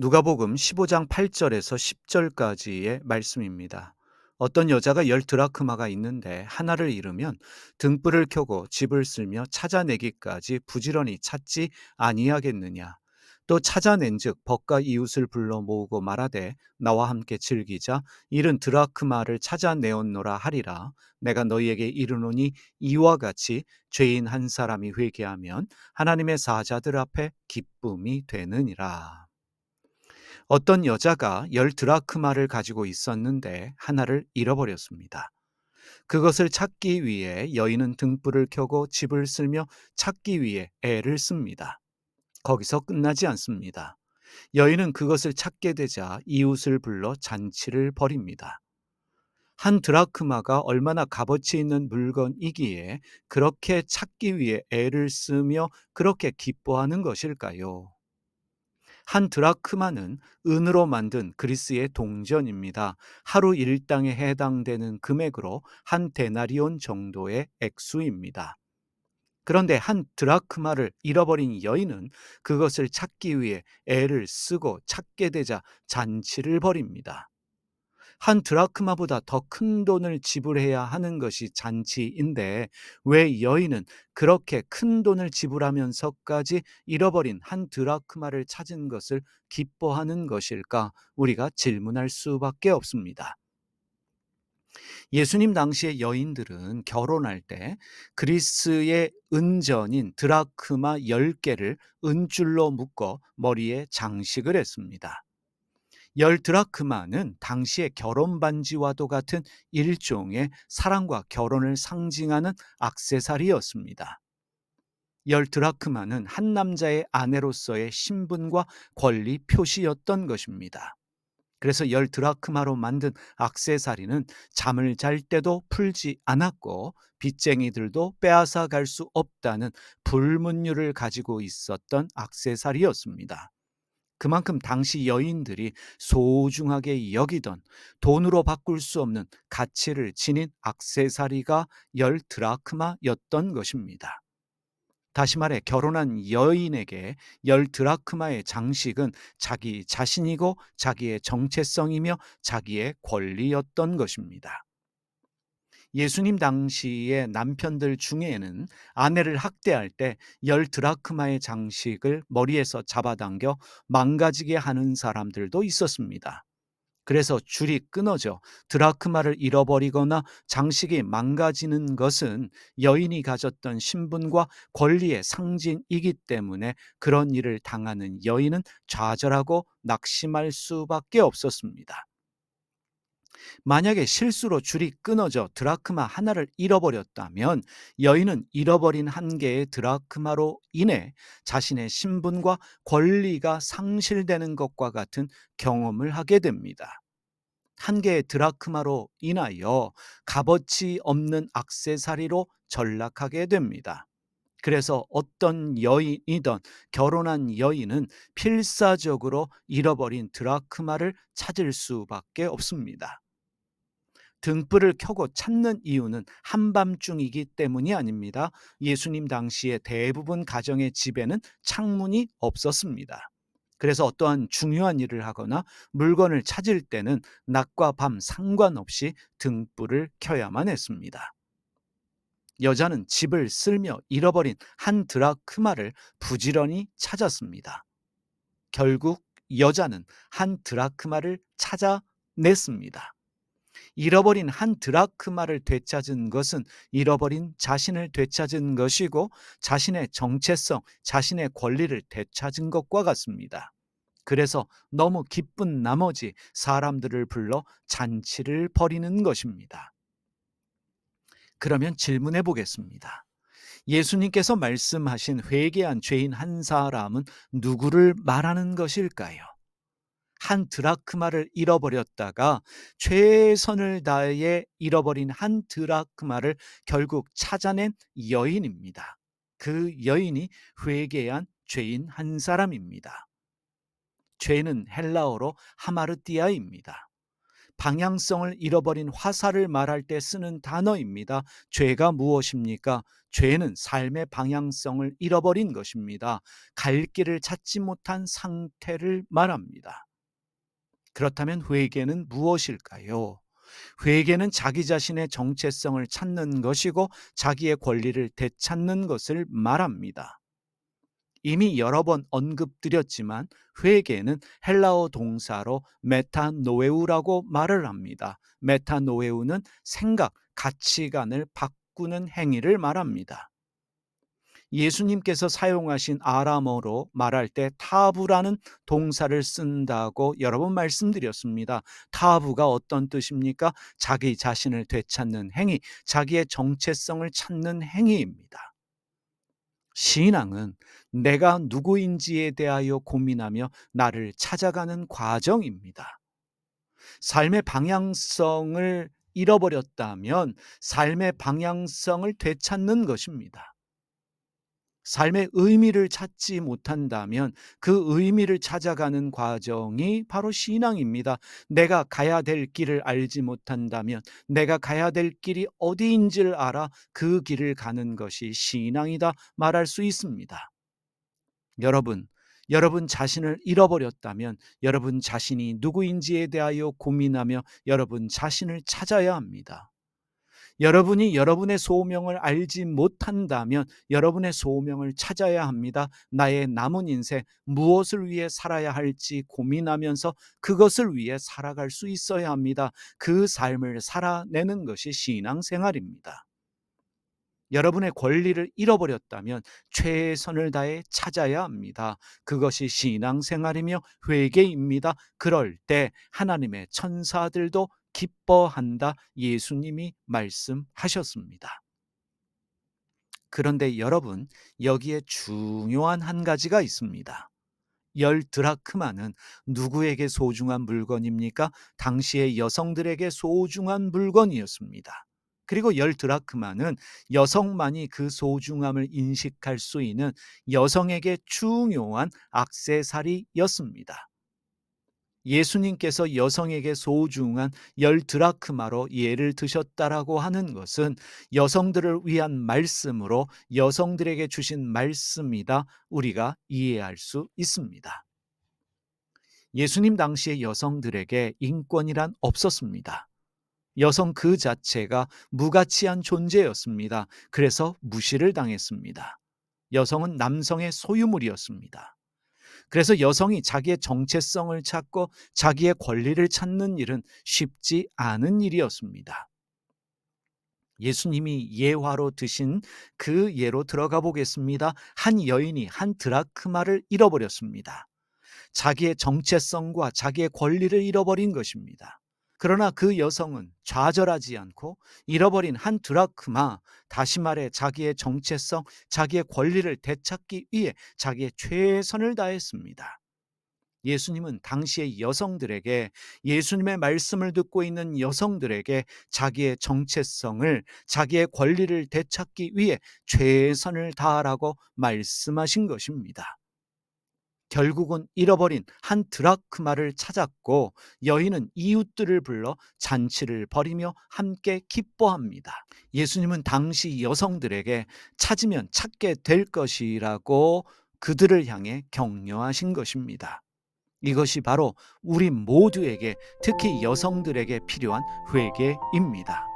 누가복음 15장 8절에서 10절까지의 말씀입니다. 어떤 여자가 열 드라크마가 있는데 하나를 잃으면 등불을 켜고 집을 쓸며 찾아내기까지 부지런히 찾지 아니하겠느냐. 또 찾아낸즉 벗과 이웃을 불러 모으고 말하되 나와 함께 즐기자. 잃은 드라크마를 찾아내었노라 하리라. 내가 너희에게 이르노니 이와 같이 죄인 한 사람이 회개하면 하나님의 사자들 앞에 기쁨이 되느니라. 어떤 여자가 열 드라크마를 가지고 있었는데 하나를 잃어버렸습니다. 그것을 찾기 위해 여인은 등불을 켜고 집을 쓸며 찾기 위해 애를 씁니다. 거기서 끝나지 않습니다. 여인은 그것을 찾게 되자 이웃을 불러 잔치를 벌입니다. 한 드라크마가 얼마나 값어치 있는 물건이기에 그렇게 찾기 위해 애를 쓰며 그렇게 기뻐하는 것일까요? 한 드라크마는 은으로 만든 그리스의 동전입니다. 하루 일당에 해당되는 금액으로 한 데나리온 정도의 액수입니다. 그런데 한 드라크마를 잃어버린 여인은 그것을 찾기 위해 애를 쓰고 찾게 되자 잔치를 벌입니다. 한 드라크마보다 더 큰 돈을 지불해야 하는 것이 잔치인데 왜 여인은 그렇게 큰 돈을 지불하면서까지 잃어버린 한 드라크마를 찾은 것을 기뻐하는 것일까? 우리가 질문할 수밖에 없습니다. 예수님 당시의 여인들은 결혼할 때 그리스의 은전인 드라크마 10개를 은줄로 묶어 머리에 장식을 했습니다. 열 드라크마는 당시의 결혼 반지와도 같은 일종의 사랑과 결혼을 상징하는 액세서리였습니다. 열 드라크마는 한 남자의 아내로서의 신분과 권리 표시였던 것입니다. 그래서 열 드라크마로 만든 액세서리는 잠을 잘 때도 풀지 않았고 빚쟁이들도 빼앗아 갈 수 없다는 불문율을 가지고 있었던 액세서리였습니다. 그만큼 당시 여인들이 소중하게 여기던 돈으로 바꿀 수 없는 가치를 지닌 액세서리가 열 드라크마였던 것입니다. 다시 말해 결혼한 여인에게 열 드라크마의 장식은 자기 자신이고 자기의 정체성이며 자기의 권리였던 것입니다. 예수님 당시의 남편들 중에는 아내를 학대할 때 열 드라크마의 장식을 머리에서 잡아당겨 망가지게 하는 사람들도 있었습니다. 그래서 줄이 끊어져 드라크마를 잃어버리거나 장식이 망가지는 것은 여인이 가졌던 신분과 권리의 상징이기 때문에 그런 일을 당하는 여인은 좌절하고 낙심할 수밖에 없었습니다. 만약에 실수로 줄이 끊어져 드라크마 하나를 잃어버렸다면 여인은 잃어버린 한 개의 드라크마로 인해 자신의 신분과 권리가 상실되는 것과 같은 경험을 하게 됩니다. 한 개의 드라크마로 인하여 값어치 없는 액세서리로 전락하게 됩니다. 그래서 어떤 여인이든 결혼한 여인은 필사적으로 잃어버린 드라크마를 찾을 수밖에 없습니다. 등불을 켜고 찾는 이유는 한밤중이기 때문이 아닙니다. 예수님 당시에 대부분 가정의 집에는 창문이 없었습니다. 그래서 어떠한 중요한 일을 하거나 물건을 찾을 때는 낮과 밤 상관없이 등불을 켜야만 했습니다. 여자는 집을 쓸며 잃어버린 한 드라크마를 부지런히 찾았습니다. 결국 여자는 한 드라크마를 찾아냈습니다. 잃어버린 한 드라크마를 되찾은 것은 잃어버린 자신을 되찾은 것이고 자신의 정체성, 자신의 권리를 되찾은 것과 같습니다. 그래서 너무 기쁜 나머지 사람들을 불러 잔치를 벌이는 것입니다. 그러면 질문해 보겠습니다. 예수님께서 말씀하신 회개한 죄인 한 사람은 누구를 말하는 것일까요? 한 드라크마를 잃어버렸다가 최선을 다해 잃어버린 한 드라크마를 결국 찾아낸 여인입니다. 그 여인이 회개한 죄인 한 사람입니다. 죄는 헬라어로 하마르티아입니다. 방향성을 잃어버린 화살을 말할 때 쓰는 단어입니다. 죄가 무엇입니까? 죄는 삶의 방향성을 잃어버린 것입니다. 갈 길을 찾지 못한 상태를 말합니다. 그렇다면 회개는 무엇일까요? 회개는 자기 자신의 정체성을 찾는 것이고 자기의 권리를 되찾는 것을 말합니다. 이미 여러 번 언급드렸지만 회개는 헬라어 동사로 메타노에우라고 말을 합니다. 메타노에우는 생각, 가치관을 바꾸는 행위를 말합니다. 예수님께서 사용하신 아람어로 말할 때 타부라는 동사를 쓴다고 여러 번 말씀드렸습니다. 타부가 어떤 뜻입니까? 자기 자신을 되찾는 행위, 자기의 정체성을 찾는 행위입니다. 신앙은 내가 누구인지에 대하여 고민하며 나를 찾아가는 과정입니다. 삶의 방향성을 잃어버렸다면 삶의 방향성을 되찾는 것입니다. 삶의 의미를 찾지 못한다면 그 의미를 찾아가는 과정이 바로 신앙입니다. 내가 가야 될 길을 알지 못한다면 내가 가야 될 길이 어디인지를 알아 그 길을 가는 것이 신앙이다 말할 수 있습니다. 여러분 자신을 잃어버렸다면 여러분 자신이 누구인지에 대하여 고민하며 여러분 자신을 찾아야 합니다. 여러분이 여러분의 소명을 알지 못한다면 여러분의 소명을 찾아야 합니다. 나의 남은 인생 무엇을 위해 살아야 할지 고민하면서 그것을 위해 살아갈 수 있어야 합니다. 그 삶을 살아내는 것이 신앙생활입니다. 여러분의 권리를 잃어버렸다면 최선을 다해 찾아야 합니다. 그것이 신앙생활이며 회개입니다. 그럴 때 하나님의 천사들도 기뻐한다 예수님이 말씀하셨습니다. 그런데 여러분, 여기에 중요한 한 가지가 있습니다. 10드라크마는 누구에게 소중한 물건입니까? 당시의 여성들에게 소중한 물건이었습니다. 그리고 10드라크마는 여성만이 그 소중함을 인식할 수 있는 여성에게 중요한 액세서리였습니다. 예수님께서 여성에게 소중한 10드라크마로 예를 드셨다라고 하는 것은 여성들을 위한 말씀으로 여성들에게 주신 말씀이다 우리가 이해할 수 있습니다. 예수님 당시의 여성들에게 인권이란 없었습니다. 여성 그 자체가 무가치한 존재였습니다. 그래서 무시를 당했습니다. 여성은 남성의 소유물이었습니다. 그래서 여성이 자기의 정체성을 찾고 자기의 권리를 찾는 일은 쉽지 않은 일이었습니다. 예수님이 예화로 드신 그 예로 들어가 보겠습니다. 한 여인이 한 드라크마를 잃어버렸습니다. 자기의 정체성과 자기의 권리를 잃어버린 것입니다. 그러나 그 여성은 좌절하지 않고 잃어버린 한 드라크마, 다시 말해 자기의 정체성, 자기의 권리를 되찾기 위해 자기의 최선을 다했습니다. 예수님은 당시의 여성들에게, 예수님의 말씀을 듣고 있는 여성들에게 자기의 정체성을, 자기의 권리를 되찾기 위해 최선을 다하라고 말씀하신 것입니다. 결국은 잃어버린 한 드라크마를 찾았고 여인은 이웃들을 불러 잔치를 벌이며 함께 기뻐합니다. 예수님은 당시 여성들에게 찾으면 찾게 될 것이라고 그들을 향해 격려하신 것입니다. 이것이 바로 우리 모두에게, 특히 여성들에게 필요한 회개입니다.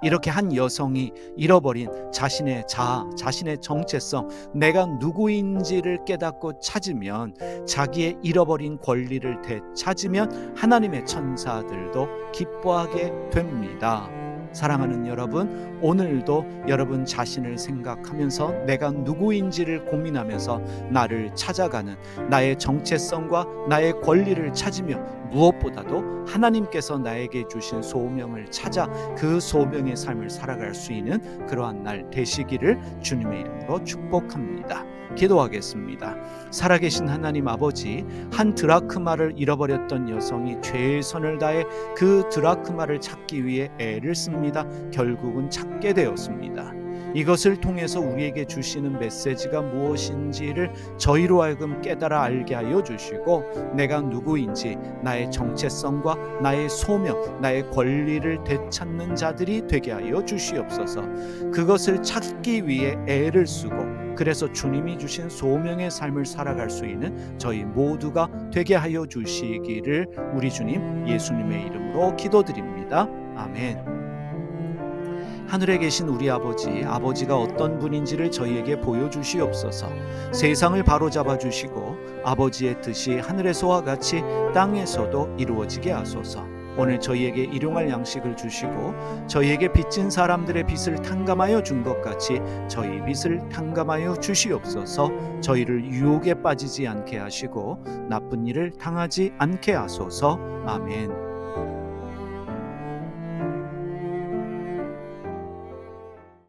이렇게 한 여성이 잃어버린 자신의 자아, 자신의 정체성, 내가 누구인지를 깨닫고 찾으면, 자기의 잃어버린 권리를 되찾으면 하나님의 천사들도 기뻐하게 됩니다. 사랑하는 여러분, 오늘도 여러분 자신을 생각하면서 내가 누구인지를 고민하면서 나를 찾아가는, 나의 정체성과 나의 권리를 찾으며 무엇보다도 하나님께서 나에게 주신 소명을 찾아 그 소명의 삶을 살아갈 수 있는 그러한 날 되시기를 주님의 이름으로 축복합니다. 기도하겠습니다. 살아계신 하나님 아버지, 한 드라크마를 잃어버렸던 여성이 최선을 다해 그 드라크마를 찾기 위해 애를 씁니다. 결국은 찾게 되었습니다. 이것을 통해서 우리에게 주시는 메시지가 무엇인지를 저희로 하여금 깨달아 알게 하여 주시고, 내가 누구인지, 나의 정체성과 나의 소명, 나의 권리를 되찾는 자들이 되게 하여 주시옵소서. 그것을 찾기 위해 애를 쓰고, 그래서 주님이 주신 소명의 삶을 살아갈 수 있는 저희 모두가 되게 하여 주시기를 우리 주님 예수님의 이름으로 기도드립니다. 아멘. 하늘에 계신 우리 아버지가 어떤 분인지를 저희에게 보여주시옵소서. 세상을 바로잡아 주시고 아버지의 뜻이 하늘에서와 같이 땅에서도 이루어지게 하소서. 오늘 저희에게 일용할 양식을 주시고 저희에게 빚진 사람들의 빚을 탕감하여 준 것 같이 저희 빚을 탕감하여 주시옵소서. 저희를 유혹에 빠지지 않게 하시고 나쁜 일을 당하지 않게 하소서. 아멘.